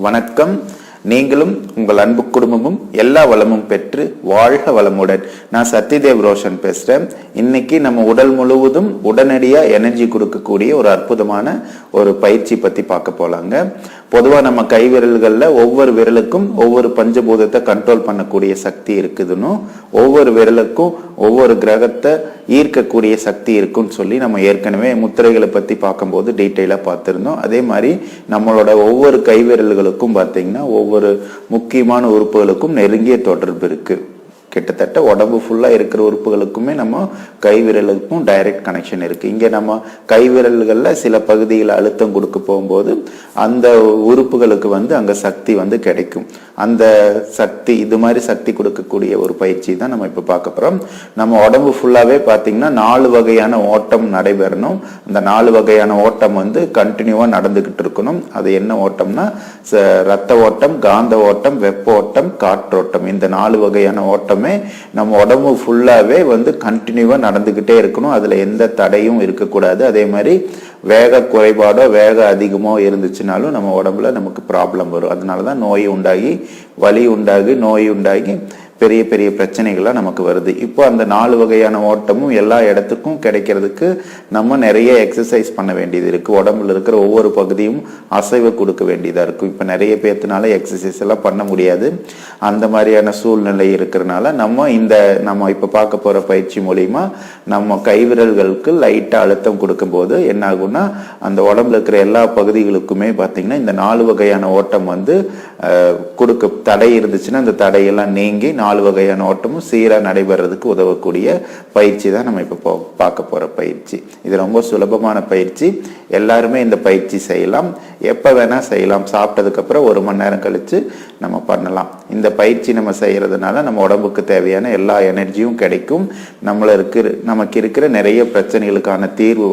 வணக்கம். நீங்களும் உங்கள் அன்பு குடும்பமும் எல்லா வளமும் பெற்று வாழ்க வளமுடன். நான் சத்யதேவ் ரோஷன் பேசுறேன். இன்னைக்கு நம்ம உடல் முழுவதும் உடனடியா எனர்ஜி கொடுக்கக்கூடிய ஒரு அற்புதமான ஒரு பயிற்சி பத்தி பார்க்க போலாங்க. பொதுவா நம்ம கை விரல்கள்ல ஒவ்வொரு விரலுக்கும் ஒவ்வொரு பஞ்சபூதத்தை கண்ட்ரோல் பண்ணக்கூடிய சக்தி இருக்குதுன்னு, ஒவ்வொரு விரலுக்கும் ஒவ்வொரு கிரகத்தை ஈர்க்கக்கூடிய சக்தி இருக்குன்னு சொல்லி நம்ம ஏற்கனவே முத்திரைகளை பத்தி பார்க்கும்போது டீட்டெயிலா பார்த்திருந்தோம். அதே மாதிரி நம்மளோட ஒவ்வொரு கை விரல்களுக்கும் பார்த்தீங்கன்னா ஒவ்வொரு முக்கியமான உறுப்புகளுக்கும் நெருங்கிய தொடர்பு இருக்கு. கிட்டத்தட்ட உடம்பு ஃபுல்லா இருக்கிற உறுப்புகளுக்குமே நம்ம கை விரலுக்கும் டைரக்ட் கனெக்ஷன் இருக்கு. இங்க நம்ம கை விரல்கள்ல சில பகுதிகளை அழுத்தம் கொடுக்க போகும்போது அந்த உறுப்புகளுக்கு அங்க சக்தி கிடைக்கும். அந்த சக்தி, இது மாதிரி சக்தி கொடுக்கக்கூடிய ஒரு பயிற்சி தான் நம்ம இப்ப பார்க்க போறோம். நம்ம உடம்பு ஃபுல்லாவே பாத்தீங்கன்னா 4 வகையான ஓட்டம் நடைபெறணும். அந்த 4 வகையான ஓட்டம் கண்டினியூவா நடந்துகிட்டு இருக்கணும். அது என்ன ஓட்டம்னா ரத்த ஓட்டம், காந்த ஓட்டம், வெப்ப ஓட்டம், காற்றோட்டம். இந்த 4 வகையான ஓட்டம் நம்ம உடம்பு ஃபுல்லாவே கண்டினியூவா நடந்துகிட்டே இருக்கணும். அதுல எந்த தடையும் இருக்கக்கூடாது. அதே மாதிரி வேக குறைபாடோ வேக அதிகமோ இருந்துச்சுனாலும் நம்ம உடம்புல நமக்கு ப்ராப்ளம் வரும். அதனாலதான் நோய் உண்டாகி, வலி உண்டாகி, நோய் உண்டாகி பெரிய பெரிய பிரச்சனைகள்லாம் நமக்கு வருது. இப்போ அந்த 4 வகையான ஓட்டமும் எல்லா இடத்துக்கும் கிடைக்கிறதுக்கு நம்ம நிறைய எக்ஸசைஸ் பண்ண வேண்டியது இருக்கு. உடம்புல இருக்கிற ஒவ்வொரு பகுதியும் அசைவு கொடுக்க வேண்டியதா இருக்கும். இப்ப நிறைய பேர்த்துனால எக்ஸசைஸ் எல்லாம் பண்ண முடியாது. அந்த மாதிரியான சூழ்நிலை இருக்கிறதுனால நம்ம இப்ப பார்க்க போற பயிற்சி மூலியமா நம்ம கைவிரல்களுக்கு லைட்டா அழுத்தம் கொடுக்கும் போது என்ன ஆகும்னா, அந்த உடம்புல இருக்கிற எல்லா பகுதிகளுக்குமே பாத்தீங்கன்னா இந்த 4 வகையான ஓட்டம் கொடுக்க தடை இருந்துச்சுன்னா அந்த தடையெல்லாம் நீங்கி 4 வகையான ஓட்டமும் சீரா நடைபெறதுக்கு உதவக்கூடிய பயிற்சி தான் நம்ம இப்ப பார்க்க போற பயிற்சி. இது ரொம்ப சுலபமான பயிற்சி. எல்லாருமே இந்த பயிற்சி செய்யலாம். எப்ப வேணா செய்யலாம். சாப்பிட்டதுக்கு அப்புறம் 1 மணி நேரம் கழிச்சு நம்ம பண்ணலாம். இந்த பயிற்சி நம்ம செய்யறதுனால நம்ம உடம்புக்கு தேவையான எல்லா எனர்ஜியும் கிடைக்கும். நமக்கு இருக்கிற நிறைய பிரச்சனைகளுக்கான தீர்வு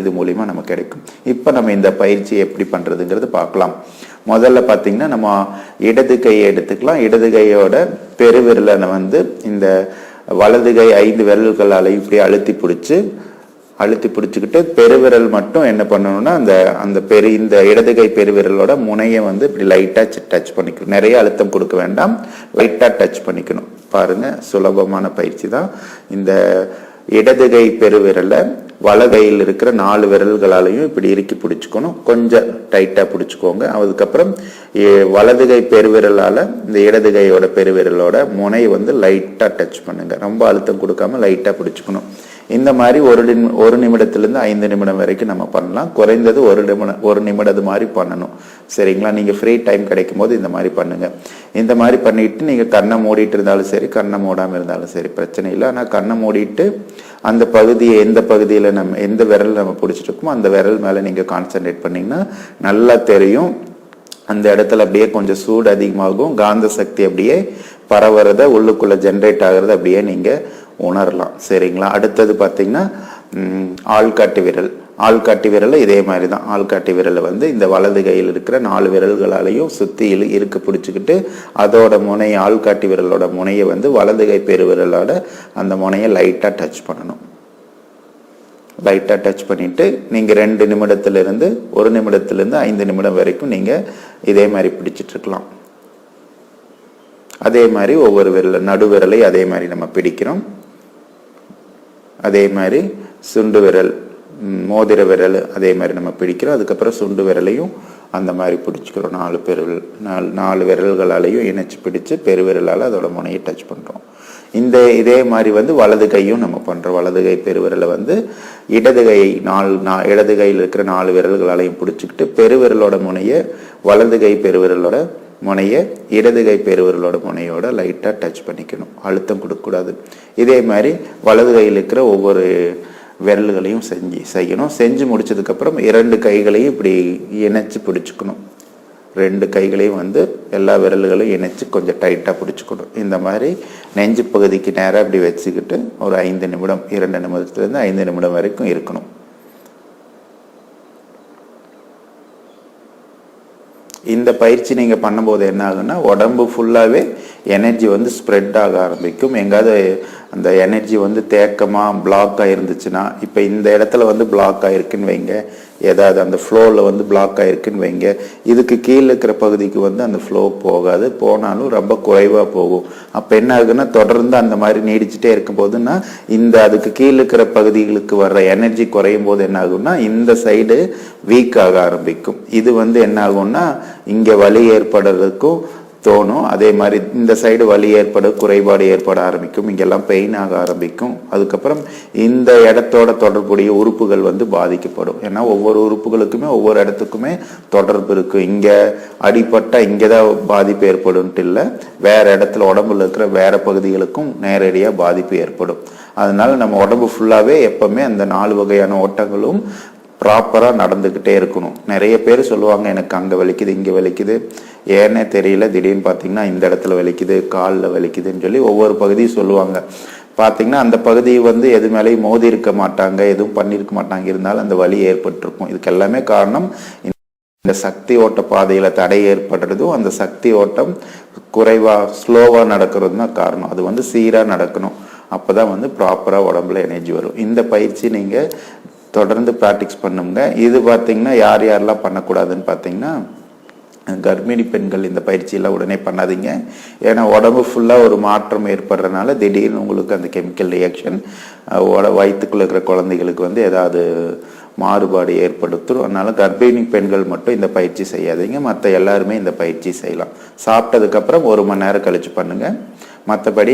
இது மூலியமா நமக்கு கிடைக்கும். இப்ப நம்ம இந்த பயிற்சி எப்படி பண்றதுங்கிறது பார்க்கலாம். முதல்ல பாத்தீங்கன்னா நம்ம இடது கையை எடுத்துக்கலாம். இடது கையோட பெருவிரலை இந்த வலது கை 5 விரல்களால இப்படி அழுத்தி பிடிச்சுக்கிட்டு பெருவிரல் மட்டும் என்ன பண்ணணும்னா இந்த இடது கை பெருவிரலோட முனையை இப்படி லைட்டா டச் பண்ணிக்கணும். நிறைய அழுத்தம் கொடுக்க வேண்டாம், லைட்டா டச் பண்ணிக்கணும். பாருங்க, சுலபமான பயிற்சி தான். இந்த இடது கை பெருவிரலை வலகையில் இருக்கிற 4 விரல்களாலையும் இப்படி இறுக்கி பிடிச்சுக்கணும். கொஞ்சம் டைட்டா பிடிச்சுக்கோங்க. அதுக்கப்புறம் வலது கை பெருவிரலால இந்த இடது கையோட பெருவிரலோட முனை லைட்டா டச் பண்ணுங்க. ரொம்ப அழுத்தம் கொடுக்காம லைட்டா பிடிச்சுக்கணும். இந்த மாதிரி 1 நிமிடத்திலிருந்து 5 நிமிடம் வரைக்கும் நம்ம பண்ணலாம். குறைந்தது 1 நிமிடம் மாதிரி பண்ணணும். சரிங்களா? நீங்க ஃப்ரீ டைம் கிடைக்கும் போது இந்த மாதிரி பண்ணுங்க. இந்த மாதிரி பண்ணிட்டு நீங்க கண்ணை மூடிட்டு இருந்தாலும் சரி, கண்ணை மூடாம இருந்தாலும் சரி, பிரச்சனை இல்லை. ஆனா கண்ணை மூடிட்டு அந்த பகுதியை, எந்த பகுதியில நம்ம எந்த விரல் நம்ம பிடிச்சிட்டு இருக்கோமோ அந்த விரல் மேல நீங்க கான்சென்ட்ரேட் பண்ணீங்கன்னா நல்லா தெரியும். அந்த இடத்துல அப்படியே கொஞ்சம் சூடு அதிகமாகும். காந்த சக்தி அப்படியே பரவுறத, உள்ளுக்குள்ள ஜென்ரேட் ஆகுறத அப்படியே நீங்க உணரலாம். சரிங்களா? அடுத்தது பாத்தீங்கன்னா ஆள்காட்டி விரல். ஆள்காட்டி விரல இதே மாதிரி தான். ஆள்காட்டி விரலை இந்த வலது கையில் இருக்கிற 4 விரல்களாலையும் சுத்தி இருக்க பிடிச்சுக்கிட்டு அதோட முனைய, ஆள்காட்டி விரலோட முனையை வலது கை பெருவிரலோட அந்த முனையை லைட்டா டச் பண்ணணும். லைட்டா டச் பண்ணிட்டு நீங்க 2 நிமிடத்திலிருந்து 1 நிமிடத்திலிருந்து 5 நிமிடம் வரைக்கும் நீங்க இதே மாதிரி பிடிச்சிட்டு இருக்கலாம். அதே மாதிரி ஒவ்வொரு விரல, நடுவிரலை அதே மாதிரி நம்ம பிடிக்கிறோம். அதே மாதிரி சுண்டு விரல், மோதிர விரல் அதே மாதிரி நம்ம பிடிக்கிறோம். அதுக்கப்புறம் சுண்டு விரலையும் அந்த மாதிரி பிடிச்சிக்கிறோம். 4 விரல்களாலையும் இணைச்சு பிடிச்சு பெருவிரலால அதோட முனையை டச் பண்றோம். இதே மாதிரி வலது கையும் நம்ம பண்றோம். வலது கை பெருவிரலை இடது கையில் இருக்கிற 4 விரல்களாலையும் பிடிச்சுக்கிட்டு பெருவிரலோட முனையை வலது கை பெருவிரலோட முனைய இடது கை பெருவிரலோட முனையோட லைட்டா டச் பண்ணிக்கணும். அழுத்தம் கொடுக்கக்கூடாது. இதே மாதிரி வலது கையில் இருக்கிற ஒவ்வொரு விரல்களையும் செய்யணும். செஞ்சு முடிச்சதுக்கு அப்புறம் 2 கைகளையும் இப்படி இணைச்சு பிடிச்சுக்கணும். 2 கைகளையும் வந்து எல்லா விரல்களையும் இணைச்சு கொஞ்சம் டைட்டாக பிடிச்சிக்கணும். இந்த மாதிரி நெஞ்சு பகுதிக்கு நேராக இப்படி வச்சுக்கிட்டு ஒரு 5 நிமிடம் 2 நிமிடத்துலேருந்து 5 நிமிடம் வரைக்கும் இருக்கணும். இந்த பயிற்சி நீங்கள் பண்ணும்போது என்ன ஆகுன்னா உடம்பு ஃபுல்லாகவே எனர்ஜி வந்து ஸ்ப்ரெட் ஆக ஆரம்பிக்கும். எங்காவது அந்த எனர்ஜி வந்து தேக்கமாக பிளாக் ஆகிருந்துச்சுன்னா, இப்போ இந்த இடத்துல வந்து பிளாக் ஆகிருக்குன்னு வைங்க, ஏதாவது அந்த ஃப்ளோவில் வந்து பிளாக் ஆகிருக்குன்னு வைங்க, இதுக்கு கீழே இருக்கிற பகுதிக்கு வந்து அந்த ஃப்ளோ போகாது, போனாலும் ரொம்ப குறைவாக போகும். அப்போ என்ன ஆகுதுன்னா தொடர்ந்து அந்த மாதிரி நீடிச்சுட்டே இருக்கும் போதுன்னா இந்த அதுக்கு கீழே இருக்கிற பகுதிகளுக்கு வர்ற எனர்ஜி குறையும் போது என்ன ஆகும்னா இந்த சைடு வீக் ஆக ஆரம்பிக்கும். இது வந்து என்ன ஆகும்னா இங்கே வலி ஏற்படுறதுக்கும் தோணும். அதே மாதிரி இந்த சைடு வலி குறைபாடு ஏற்பட ஆரம்பிக்கும், இங்கெல்லாம் பெயின் ஆக ஆரம்பிக்கும். அதுக்கப்புறம் இந்த இடத்தோட தொடர்புடைய உறுப்புகள் வந்து பாதிக்கப்படும். ஏன்னா ஒவ்வொரு உறுப்புகளுக்குமே ஒவ்வொரு இடத்துக்குமே தொடர்பு இருக்கு. இங்க அடிப்பட்டா இங்கதான் பாதிப்பு ஏற்படும் இல்லை, வேற இடத்துல உடம்புல இருக்கிற வேற பகுதிகளுக்கும் நேரடியா பாதிப்பு ஏற்படும். அதனால நம்ம உடம்பு ஃபுல்லாவே எப்பவுமே அந்த 4 வகையான ஓட்டங்களும் ப்ராப்பரா நடந்துகிட்டே இருக்கணும். நிறைய பேர் சொல்லுவாங்க எனக்கு அங்க வலிக்குது இங்க வலிக்குது ஏன்னே தெரியல, திடீர்னு பார்த்தீங்கன்னா இந்த இடத்துல வலிக்குது காலில் வலிக்குதுன்னு சொல்லி ஒவ்வொரு பகுதியும் சொல்லுவாங்க. பார்த்தீங்கன்னா அந்த பகுதி வந்து எது மேலேயும் மோதி இருக்க மாட்டாங்க, எதுவும் பண்ணியிருக்க மாட்டாங்க, இருந்தாலும் அந்த வலி ஏற்பட்டிருக்கும். இதுக்கு எல்லாமே காரணம் இந்த சக்தி ஓட்ட பாதையில தடை ஏற்படுறதும் அந்த சக்தி ஓட்டம் குறைவா ஸ்லோவா நடக்கிறது தான் காரணம். அது வந்து சீரா நடக்கணும், அப்பதான் வந்து ப்ராப்பரா உடம்புல எனர்ஜி வரும். இந்த பயிற்சி நீங்க தொடர்ந்து ப்ராக்டிஸ் பண்ணுங்க. இது பார்த்தீங்கன்னா யார் யாரெல்லாம் பண்ணக்கூடாதுன்னு பார்த்தீங்கன்னா கர்ப்பிணி பெண்கள் இந்த பயிற்சியெல்லாம் உடனே பண்ணாதீங்க. ஏன்னா உடம்பு ஃபுல்லாக ஒரு மாற்றம் ஏற்படுறதுனால திடீர்னு உங்களுக்கு அந்த கெமிக்கல் ரியாக்ஷன் வயிற்றுக்குள்ள இருக்கிற குழந்தைகளுக்கு வந்து ஏதாவது மாறுபாடு ஏற்படுத்தும். அதனால கர்ப்பிணி பெண்கள் மட்டும் இந்த பயிற்சி செய்யாதீங்க, மற்ற எல்லாருமே இந்த பயிற்சி செய்யலாம். சாப்பிட்டதுக்கப்புறம் 1 மணி நேரம் கழிச்சு பண்ணுங்க. மற்றபடி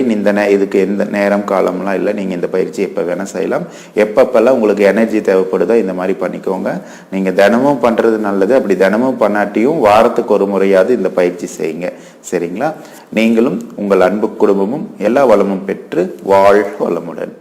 இதுக்கு எந்த நேரம் காலம்லாம் இல்லை, நீங்கள் இந்த பயிற்சி எப்போ வேணால் செய்யலாம். எப்பப்பெல்லாம் உங்களுக்கு எனர்ஜி தேவைப்படுதோ இந்த மாதிரி பண்ணிக்கோங்க. நீங்கள் தினமும் பண்ணுறது நல்லது. அப்படி தினமும் பண்ணாட்டியும் வாரத்துக்கு 1 முறையாவது இந்த பயிற்சி செய்யுங்க. சரிங்களா? நீங்களும் உங்கள் அன்பு குடும்பமும் எல்லா வளமும் பெற்று வாழ்க வளமுடன்.